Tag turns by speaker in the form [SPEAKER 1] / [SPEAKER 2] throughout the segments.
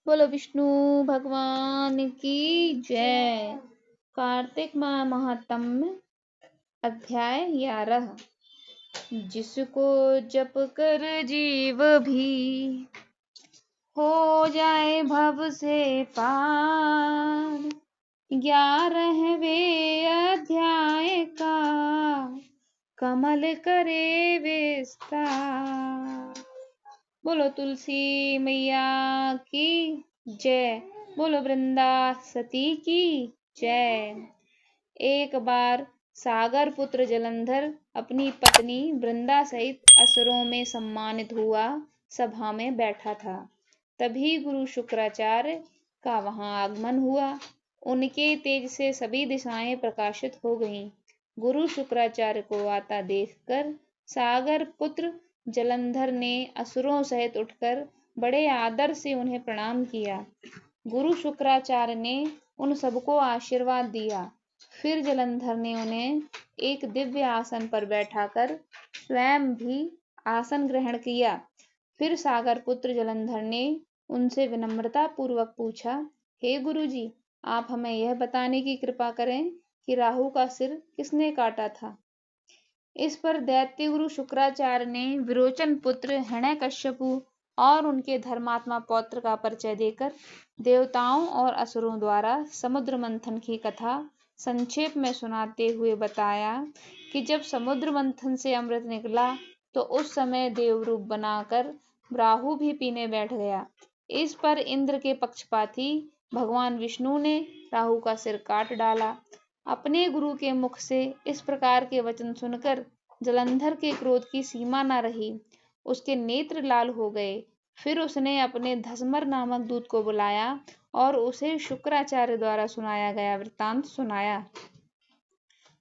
[SPEAKER 1] बोलो विष्णु भगवान की जय। कार्तिक माह महात्म्य अध्याय 11। जिसको जप कर जीव भी हो जाए भव से पार। 11वें अध्याय का कमल करे विस्तार। बोलो तुलसी मैया की जय। बोलो वृंदा सती की जय। एक बार सागर पुत्र जलंधर अपनी पत्नी वृंदा सहित असुरों में सम्मानित हुआ सभा में बैठा था। तभी गुरु शुक्राचार्य का वहां आगमन हुआ। उनके तेज से सभी दिशाएं प्रकाशित हो गईं। गुरु शुक्राचार्य को आता देखकर सागर पुत्र जलंधर ने असुरों सहित उठकर बड़े आदर से उन्हें प्रणाम किया। गुरु शुक्राचार्य ने उन सबको आशीर्वाद दिया। फिर जलंधर ने उन्हें एक दिव्य आसन पर बैठाकर स्वयं भी आसन ग्रहण किया। फिर सागर पुत्र जलंधर ने उनसे विनम्रता पूर्वक पूछा, हे गुरुजी, आप हमें यह बताने की कृपा करें कि राहु का सिर किसने काटा था। इस पर दैत्य गुरु शुक्राचार्य ने विरोचन पुत्र हिरण्यकश्यपु और उनके धर्मात्मा पौत्र का परिचय देकर देवताओं और असुरों द्वारा समुद्र मंथन की कथा संक्षेप में सुनाते हुए बताया कि जब समुद्र मंथन से अमृत निकला तो उस समय देवरूप बनाकर राहु भी पीने बैठ गया। इस पर इंद्र के पक्षपाती भगवान विष्णु ने राहु का सिर काट डाला। अपने गुरु के मुख से इस प्रकार के वचन सुनकर जलंधर के क्रोध की सीमा न रही। उसके नेत्र लाल हो गए। फिर उसने अपने धसमर नामक दूत को बुलाया और उसे शुक्राचार्य द्वारा सुनाया गया वृत्तांत सुनाया।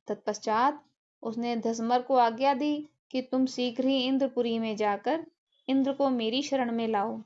[SPEAKER 1] तत्पश्चात उसने धसमर को आज्ञा दी कि तुम शीघ्र ही इंद्रपुरी में जाकर इंद्र को मेरी शरण में लाओ।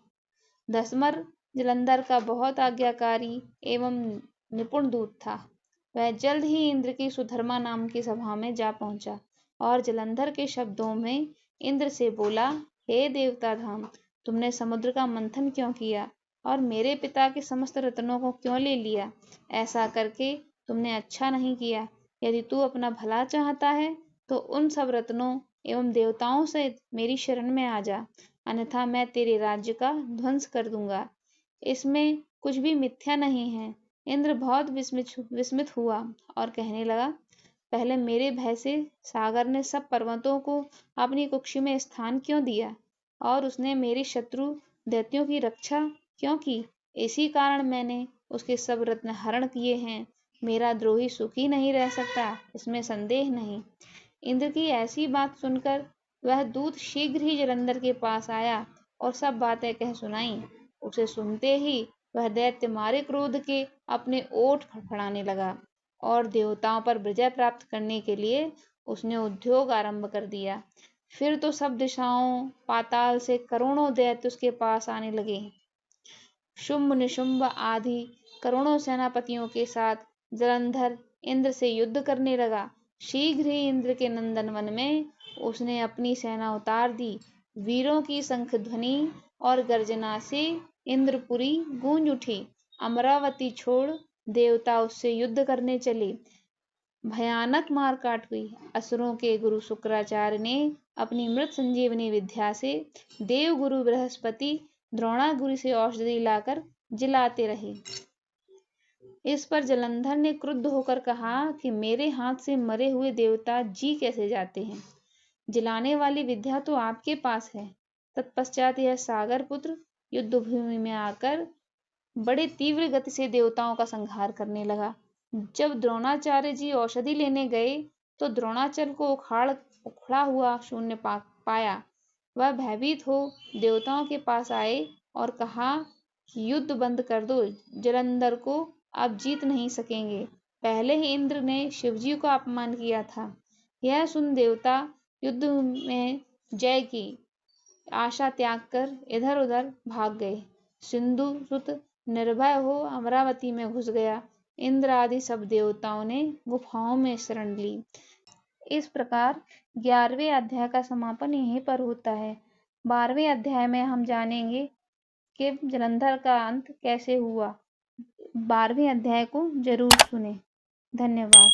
[SPEAKER 1] धसमर जलंधर का बहुत आज्ञाकारी एवं निपुण दूत था। वह जल्द ही इंद्र की सुधर्मा नाम की सभा में जा पहुंचा और जलंधर के शब्दों में इंद्र से बोला, हे देवता धाम, तुमने समुद्र का मंथन क्यों किया और मेरे पिता के समस्त रत्नों को क्यों ले लिया। ऐसा करके तुमने अच्छा नहीं किया। यदि तू अपना भला चाहता है तो उन सब रत्नों एवं देवताओं सहित मेरी शरण में आ जा, अन्यथा मैं तेरे राज्य का ध्वंस कर दूंगा। इसमें कुछ भी मिथ्या नहीं है। इंद्र बहुत विस्मित हुआ और कहने लगा, पहले मेरे भय से सागर ने सब पर्वतों को अपनी कुक्षी में स्थान क्यों दिया और उसने मेरे शत्रु दैत्यों की रक्षा क्यों की। इसी कारण मैंने उसके सब रत्न हरण किए हैं। मेरा द्रोही सुखी नहीं रह सकता, इसमें संदेह नहीं। इंद्र की ऐसी बात सुनकर वह दूत शीघ्र ही जलंधर के पास आया और सब बातें कह सुनाई। उसे सुनते ही वह दैत्य मारे क्रोध के अपने ओठ फड़फड़ाने लगा और देवताओं पर विजय प्राप्त करने के लिए उसने उद्योग आरंभ कर दिया। फिर तो सब दिशाओं पाताल से करोड़ों दैत्य उसके पास आने लगे। शुंभ निशुंभ आदि करोड़ों सेनापतियों के साथ जलंधर इंद्र से युद्ध करने लगा। शीघ्र ही इंद्र के नंदन वन में उसने अपनी सेना उतार दी। वीरों की शंख ध्वनि और गर्जना से इंद्रपुरी गूंज उठी। अमरावती छोड़ देवता उससे युद्ध करने चले। भयानक मार काट हुई। असुरों के गुरु शुक्राचार्य ने अपनी मृत संजीवनी विद्या से देव गुरु बृहस्पति द्रोणागुरु से औषधि लाकर जिलाते रहे। इस पर जलंधर ने क्रुद्ध होकर कहा कि मेरे हाथ से मरे हुए देवता जी कैसे जाते हैं। जिलाने वाली विद्या तो आपके पास है। तत्पश्चात यह सागर पुत्र युद्ध भूमि में आकर बड़े तीव्र गति से देवताओं का संहार करने लगा। जब द्रोणाचार्य जी औषधि लेने गए तो द्रोणाचार्य को उखड़ा हुआ शून्य पाया। वह भयभीत हो देवताओं के पास आए और कहा कि युद्ध बंद कर दो, जलंधर को आप जीत नहीं सकेंगे। पहले ही इंद्र ने शिवजी का अपमान किया था। यह सुन देवता युद्ध में जय की आशा त्याग कर इधर उधर भाग गए। सिंधु सुत निर्भय हो अमरावती में घुस गया। इंद्र आदि सब देवताओं ने गुफाओं में शरण ली। इस प्रकार 11वें अध्याय का समापन यहीं पर होता है। 12वें अध्याय में हम जानेंगे कि जलंधर का अंत कैसे हुआ। 12वें अध्याय को जरूर सुने। धन्यवाद।